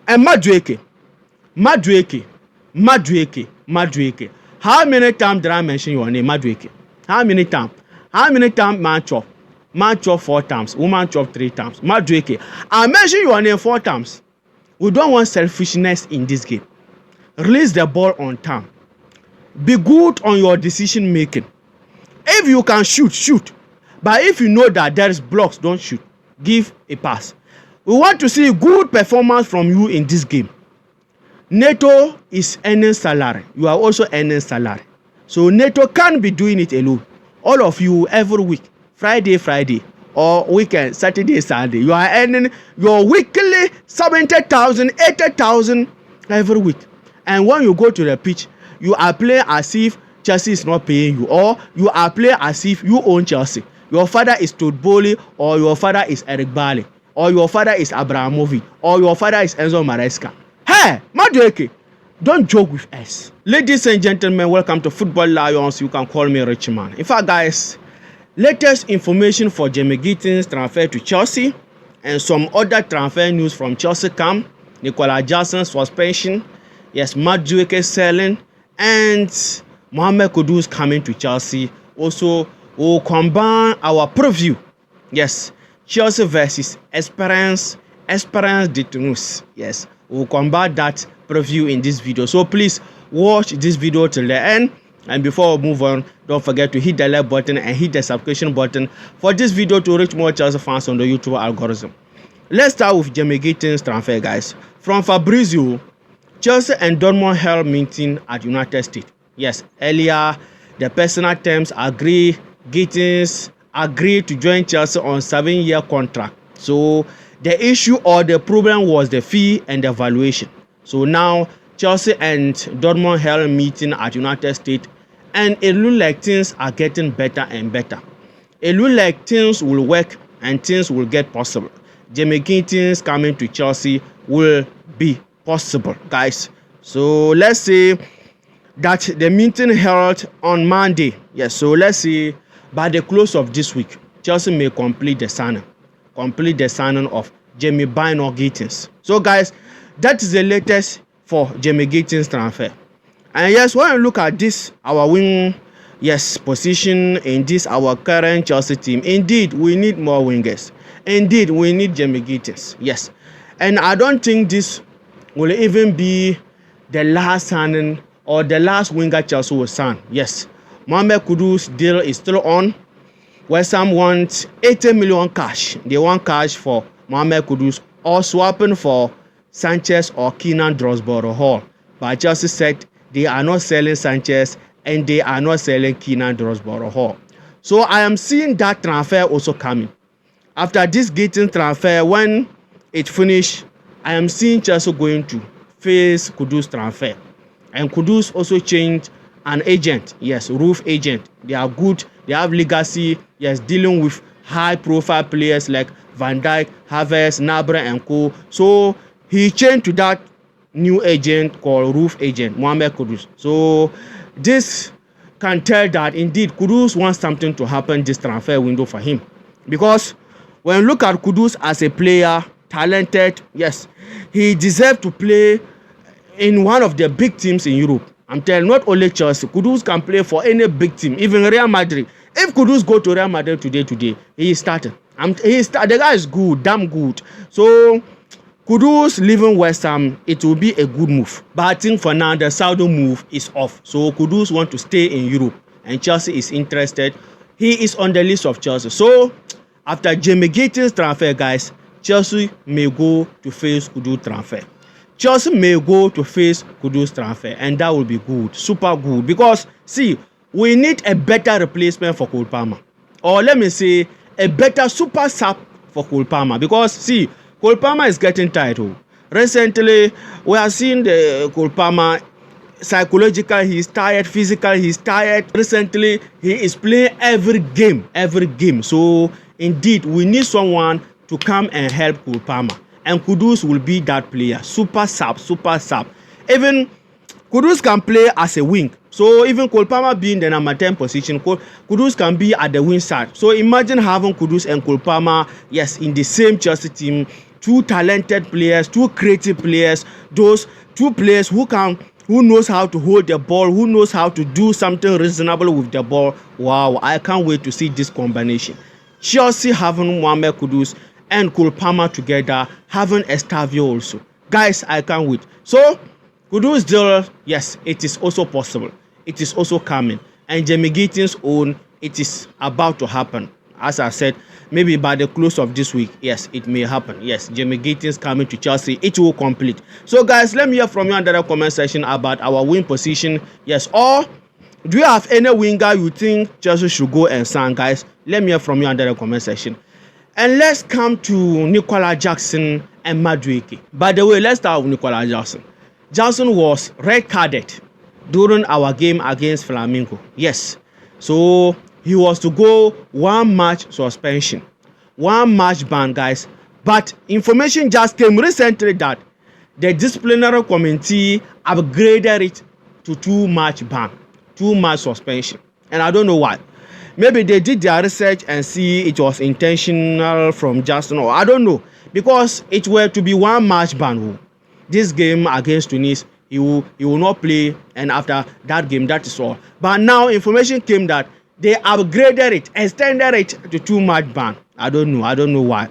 And Madueke. How many times did I mention your name, Madueke? How many times? Man chop? Man chop 4 times. Woman chop 3 times. Madueke. I mentioned your name 4 times. We don't want selfishness in this game. Release the ball on time. Be good on your decision making. If you can shoot. But if you know that there is blocks, don't shoot. Give a pass. We want to see good performance from you in this game. Neto is earning salary. You are also earning salary. So Neto can't be doing it alone. All of you every week, Friday, or weekend, Saturday, Sunday, you are earning your weekly 70,000, 80,000 every week. And when you go to the pitch, you are playing as if Chelsea is not paying you, or you are playing as if you own Chelsea. Your father is Todd Bowley, or your father is Eric Bailly, or your father is Abramovich, or your father is Enzo Maresca. Hey, Madueke, don't joke with us. Ladies and gentlemen, welcome to Football Lions. You can call me Richman. In fact, guys, latest information for Jamie Gittens transfer to Chelsea and some other transfer news from Chelsea camp. Nicola Jackson's suspension. Yes, Madueke selling, and Mohamed Kudus coming to Chelsea. Also, we'll combine our preview. Yes, Chelsea versus Esperance Gittens. Yes, we'll combine that preview in this video. So please watch this video till the end. And before we move on, don't forget to hit the like button and hit the subscription button for this video to reach more Chelsea fans on the YouTube algorithm. Let's start with Jamie Gittens transfer, guys. From Fabrizio, Chelsea and Dortmund held meeting at United States. Yes, earlier the personal terms agree. Gittens agreed to join Chelsea on 7-year contract. So the issue or the problem was the fee and the valuation. So now Chelsea and Dortmund held a meeting at United States, and it looks like things are getting better and better. It looks like things will work and things will get possible. Jamie Gittens coming to Chelsea will be possible, guys. So let's say that the meeting held on Monday. Yes, so let's see by the close of this week, Chelsea may complete the signing of Jamie Gittens. So guys, that is the latest for Jamie Gittens transfer. And yes, when you look at this, our wing, yes, position in this our current Chelsea team, indeed we need more wingers. Indeed, we need Jamie Gittens. Yes, and I don't think this will even be the last signing or the last winger Chelsea will sign. Yes, Mohamed Kudus deal is still on. West Ham wants 80 million cash. They want cash for Mohamed Kudus or swapping for Sanchez or Keenan Drosborough-Hall. But Chelsea said they are not selling Sanchez and they are not selling Keenan Drosborough-Hall. So I am seeing that transfer also coming. After this Gittens transfer, when it finished, I am seeing Chelsea going to face Kudus transfer. And Kudus also changed an agent. Yes, roof agent. They are good. They have legacy. Yes, dealing with high-profile players like Van Dijk, Havertz, Gnabry, and co. So he changed to that new agent called roof agent, Mohamed Kudus. So this can tell that indeed Kudus wants something to happen this transfer window for him. Because when you look at Kudus as a player, talented, yes, he deserves to play in one of the big teams in Europe. I'm telling you, not only Chelsea, Kudus can play for any big team, even Real Madrid. If Kudus go to Real Madrid today, he is starting. The guy is good, damn good. So Kudus leaving West Ham, it will be a good move. But I think for now, the Saudi move is off. So Kudus want to stay in Europe, and Chelsea is interested. He is on the list of Chelsea. So after Jamie Gittens transfer, guys, Chelsea may go to face Kudus transfer. Chelsea may go to face Kudus transfer, and that will be good, super good. Because see, we need a better replacement for Cole Palmer, or let me say a better super sub for Cole Palmer. Because see, Cole Palmer is getting tired. Recently, we are seeing the Cole Palmer psychological. He is tired. Physical, he is tired. Recently, he is playing every game. So indeed, we need someone to come and help Cole Palmer. And Kudus will be that player. Super sub. Even Kudus can play as a wing. So even Cole Palmer being the number 10 position, Kudus can be at the wing side. So imagine having Kudus and Cole Palmer, yes, in the same Chelsea team. two talented players, two creative players, those two players who knows how to hold the ball, who knows how to do something reasonable with the ball. Wow, I can't wait to see this combination. Chelsea having Mohamed Kudus and Cole Palmer together, having Estavio also. Guys, I can't wait. So, Kudus deal, yes, it is also possible. It is also coming. And Jamie Gittens' own, it is about to happen. As I said, maybe by the close of this week, yes, it may happen. Yes, Jamie Gittens coming to Chelsea, it will complete. So, guys, let me hear from you under the comment section about our win position. Yes, or do you have any winger you think Chelsea should go and sign, guys? Let me hear from you under the comment section. And let's come to Nicola Jackson and Madueke. By the way, let's start with Nicola Jackson. Jackson was red carded during our game against Flamengo. Yes. So he was to go 1 match suspension, 1 match ban, guys. But information just came recently that the disciplinary committee upgraded it to 2 match ban, 2 match suspension. And I don't know why. Maybe they did their research and see it was intentional from Jackson, or I don't know. Because it were to be 1 match ban. This game against Tunis, he will not play, and after that game, that is all. But now information came that they upgraded it, extended it to 2 match ban. I don't know why.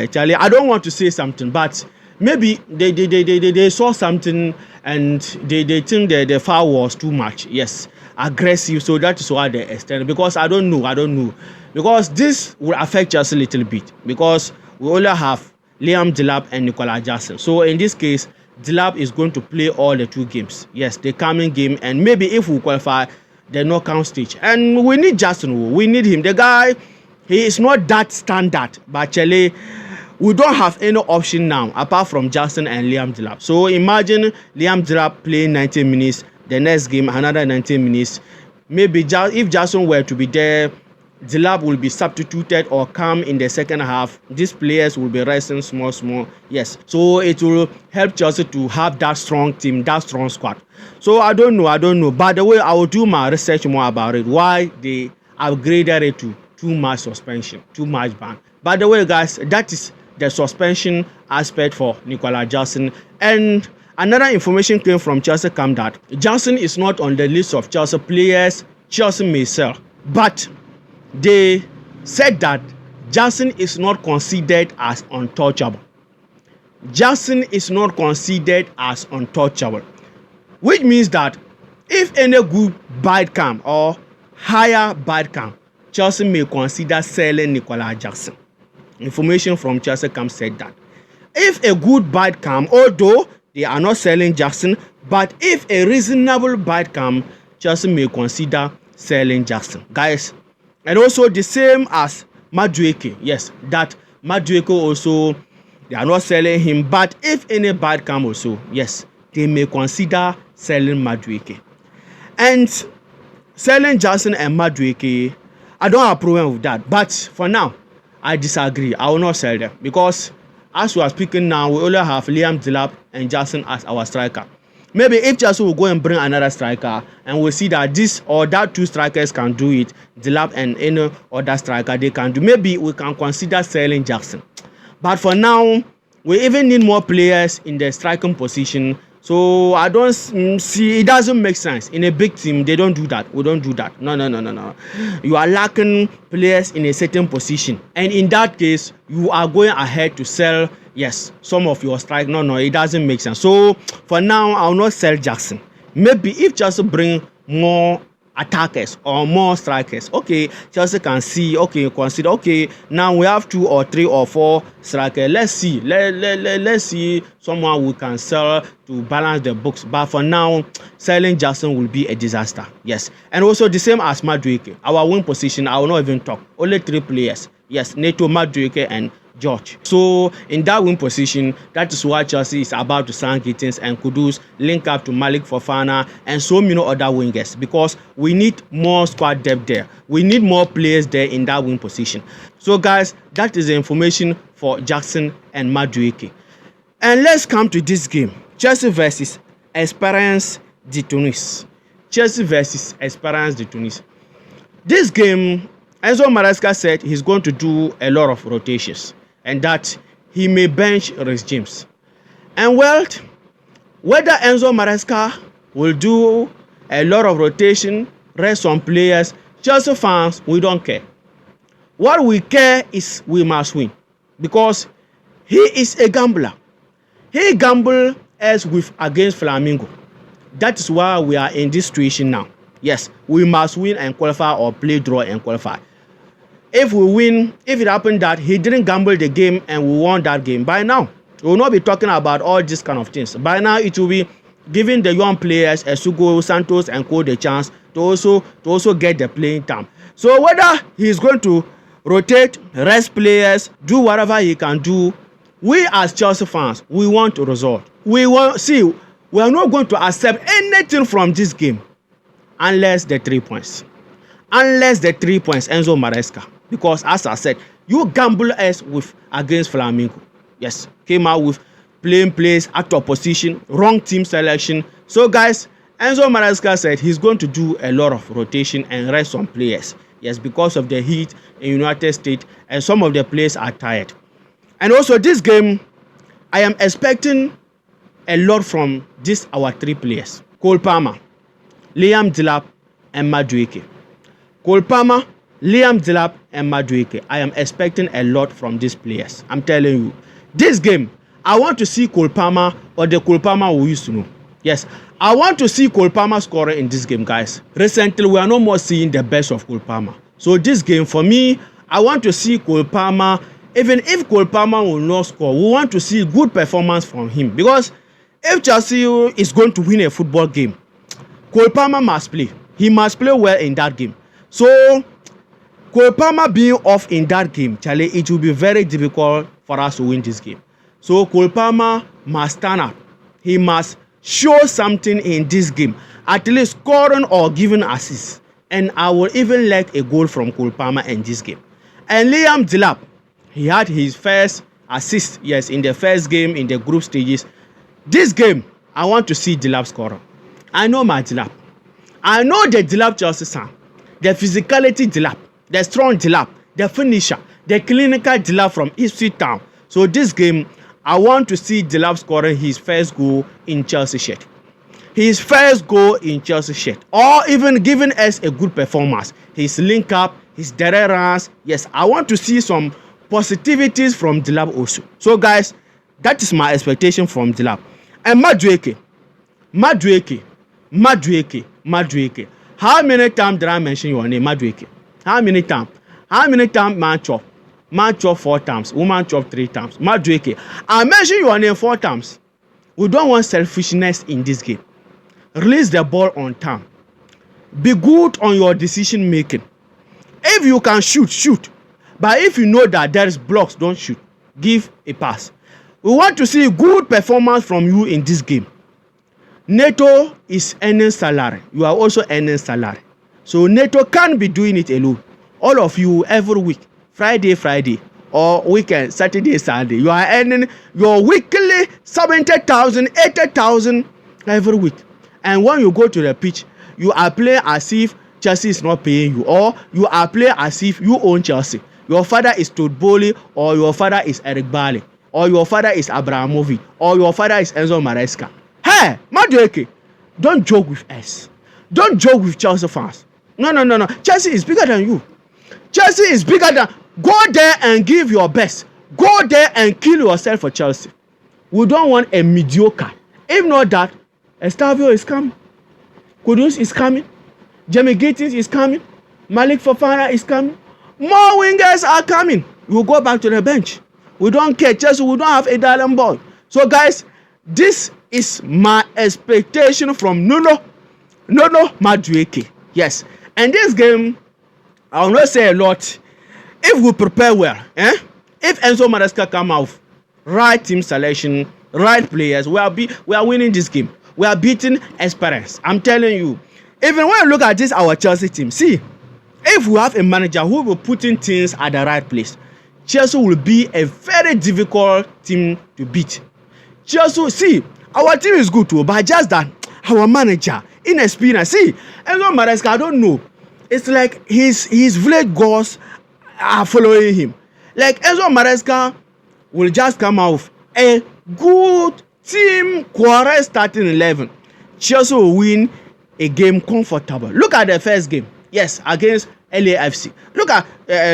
Charlie, I don't want to say something, but maybe they saw something and they think that the foul was too much. Yes, aggressive. So that is why they extended. Because I don't know. Because this will affect us a little bit. Because we only have Liam Delap and Nicola Jackson. So in this case, Delap is going to play all the 2 games. Yes, the coming game, and maybe if we qualify the knockout stage. And we need Jackson. We need him. The guy, he is not that standard. But actually, we don't have any option now apart from Jackson and Liam Delap. So imagine Liam Delap playing 90 minutes, the next game another 90 minutes. Maybe if Jackson were to be there, Delap will be substituted or come in the second half. These players will be resting small. Yes. So it will help Chelsea to have that strong team, that strong squad. So I don't know. By the way, I will do my research more about it. Why they upgraded it to 2 match suspension, 2 match ban. By the way, guys, that is the suspension aspect for Nicola Jackson. And another information came from Chelsea camp that Jackson is not on the list of Chelsea players Chelsea may sell. But they said that Jackson is not considered as untouchable. Jackson is not considered as untouchable, which means that if any good bid come or higher bid come, Chelsea may consider selling Nicola Jackson. Information from Chelsea camp said that if a good bid come, although they are not selling Jackson, but if a reasonable bid come, Chelsea may consider selling Jackson, guys. And also the same as Madueke. Yes, that Madueke also, they are not selling him. But if any bid come also, yes, they may consider selling Madueke. And selling Jackson and Madueke, I don't have a problem with that. But for now, I disagree. I will not sell them. Because as we are speaking now, we only have Liam Delap and Jackson as our striker. Maybe if Chelsea will go and bring another striker, and we'll see that this or that 2 strikers can do it, Delap and any other striker they can do, maybe we can consider selling Jackson. But for now, we even need more players in the striking position. So I don't see, it doesn't make sense. In a big team, they don't do that. We don't do that. No. You are lacking players in a certain position. And in that case, you are going ahead to sell, yes, some of your strike. No, it doesn't make sense. So for now, I will not sell Jackson. Maybe if Chelsea bring more attackers or more strikers, okay, Chelsea can see, okay, consider, okay, now we have 2 or 3 or 4 strikers. Let's see, let's see someone we can sell to balance the books. But for now, selling Jackson will be a disaster. Yes, and also the same as Madueke. Our wing position, I will not even talk. Only 3 players. Yes, Neto, Madueke, and George. So in that wing position, that is why Chelsea is about to sign Gittens and Kudus, link up to Malik Fofana and so many other wingers, because we need more squad depth there. We need more players there in that wing position. So guys, that is the information for Jackson and Madueke. And let's come to this game. Chelsea versus Esperance de Tunis. Chelsea versus Esperance de Tunis. This game, Enzo Maresca said he's going to do a lot of rotations, and that he may bench Reece James. And well, whether Enzo Maresca will do a lot of rotation, rest on players, Chelsea fans, we don't care. What we care is we must win, because he is a gambler. He gambled us with against Flamengo. That is why we are in this situation now. Yes, we must win and qualify, or play draw and qualify. If we win, if it happened that he didn't gamble the game and we won that game, by now we will not be talking about all these kind of things. By now it will be giving the young players, Esugo, Santos, and Co, the chance to also get the playing time. So whether he's going to rotate, rest players, do whatever he can do, we as Chelsea fans, we want a result. We are not going to accept anything from this game unless the 3 points. Unless the 3 points, Enzo Maresca. Because as I said, you gamble us with against Flamengo. Yes, came out with playing plays out of position, wrong team selection. So guys, Enzo Maresca said he's going to do a lot of rotation and rest some players. Yes, because of the heat in United States, and some of the players are tired. And also this game, I am expecting a lot from our 3 players: Cole Palmer, Liam Delap, and Madueke. Cole Palmer, Liam Delap, and Madueke. I am expecting a lot from these players. I'm telling you, this game, I want to see Cole Palmer, or the Cole Palmer we used to know. Yes, I want to see Cole Palmer scoring in this game, guys. Recently, we are no more seeing the best of Cole Palmer. So this game, for me, I want to see Cole Palmer. Even if Cole Palmer will not score, we want to see good performance from him. Because if Chelsea is going to win a football game, Cole Palmer must play. He must play well in that game. So Cole Palmer being off in that game, Charlie, it will be very difficult for us to win this game. So Cole Palmer must stand up. He must show something in this game, at least scoring or giving assists. And I will even like a goal from Cole Palmer in this game. And Liam Delap, he had his first assist, yes, in the first game in the group stages. This game, I want to see Delap scorer. I know my Delap. I know the Delap Chelsea fan. The physicality Delap, the strong Delap, the finisher, the clinical Delap from Ipswich Town. So this game, I want to see Delap scoring his first goal in Chelsea shirt. His first goal in Chelsea shirt. Or even giving us a good performance. His link up, his direct runs. Yes, I want to see some positivities from Delap also. So guys, that is my expectation from Delap. And Madueke. How many times did I mention your name, Madueke? How many times? How many times man chop? Man chop 4 times. Woman chop 3 times. Madueke. I mentioned your name 4 times. We don't want selfishness in this game. Release the ball on time. Be good on your decision making. If you can shoot, shoot. But if you know that there is blocks, don't shoot. Give a pass. We want to see good performance from you in this game. Neto is earning salary. You are also earning salary. So Neto can't be doing it alone. All of you every week, Friday, or weekend, Saturday, Sunday, you are earning your weekly 70,000, 80,000 every week. And when you go to the pitch, you are playing as if Chelsea is not paying you, or you are playing as if you own Chelsea. Your father is Todd Bowley, or your father is Eric Bailly, or your father is Abramovich, or your father is Enzo Maresca. Hey, Madueke, don't joke with us. Don't joke with Chelsea fans. No. Chelsea is bigger than you. Chelsea is bigger than... Go there and give your best. Go there and kill yourself for Chelsea. We don't want a mediocre. If not that, Estavio is coming. Kudus is coming. Jamie Gittens is coming. Malik Fofana is coming. More wingers are coming. We'll go back to the bench. We don't care. Chelsea, we don't have a darling ball. So guys, this is my expectation from Nuno Madueke. Yes. And this game, I will not say a lot. If we prepare well, if Enzo Maresca come out, right team selection, right players, we are winning this game. We are beating Esperance. I'm telling you. Even when you look at this, our Chelsea team, see, if we have a manager who will put in things at the right place, Chelsea will be a very difficult team to beat. Chelsea, see, our team is good too, but just that our manager, inexperienced. See, Enzo Maresca, I don't know. It's like his village gods are following him. Like Enzo Maresca will just come out with a good team correct starting 11, Chelsea will win a game comfortable. Look at the first game, yes, against LAFC. Look at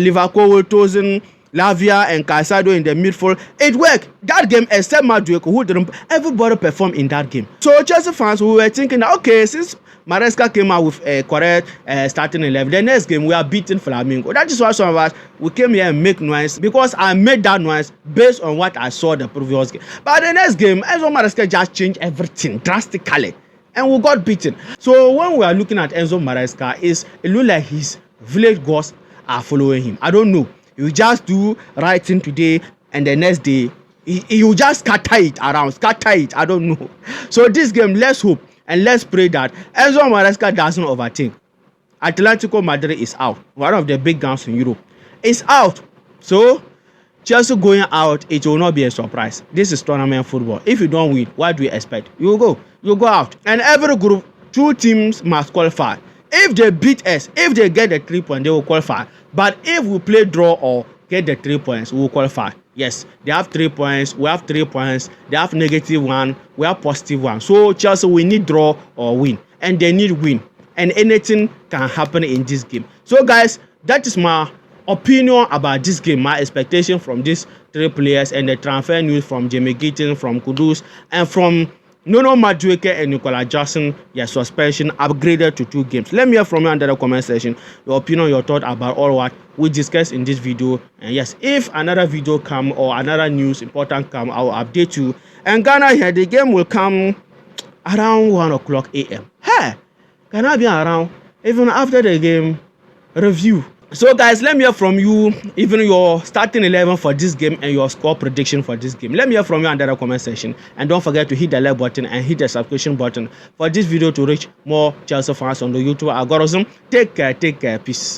Liverpool chosen Lavia and Caicedo in the midfield. It worked. That game, except Madueke, who didn't, everybody performed in that game. So Chelsea fans, we were thinking that, okay, since Maresca came out with a correct starting 11, the next game we are beating Flamengo. That is why some of us, we came here and make noise, because I made that noise based on what I saw the previous game. But the next game, Enzo Maresca just changed everything drastically, and we got beaten. So when we are looking at Enzo Maresca, it looks like his village gods are following him. I don't know. You just do right thing today, and the next day he will just scatter it around, scatter it. I don't know. So this game, let's hope and let's pray that Enzo Maresca doesn't overthink. Atletico Madrid is out. One of the big guns in Europe is out. So Chelsea going out, it will not be a surprise. This is tournament football. If you don't win, what do you expect? You go out. And every group, 2 teams must qualify. If they beat us, if they get the 3 points, they will qualify. But if we play draw or get the 3 points, we will qualify. Yes, they have 3 points, we have 3 points, they have -1, we have +1. So Chelsea, we need draw or win, and they need win, and anything can happen in this game. So guys, that is my opinion about this game, my expectation from these 3 players, and the transfer news from Gittens, from Kudus, and from Nuno Madueke and Nicolas Jackson, their suspension upgraded to 2 games. Let me hear from you under the comment section, your opinion, your thought about all what we discussed in this video. And yes, if another video come or another news important come, I will update you. And Ghana here, the game will come around 1 o'clock a.m. Hey, Ghana be around even after the game review. So guys, let me hear from you, even your starting 11 for this game and your score prediction for this game. Let me hear from you under the comment section, and don't forget to hit the like button and hit the subscription button for this video to reach more Chelsea fans on the YouTube algorithm. Take care, peace.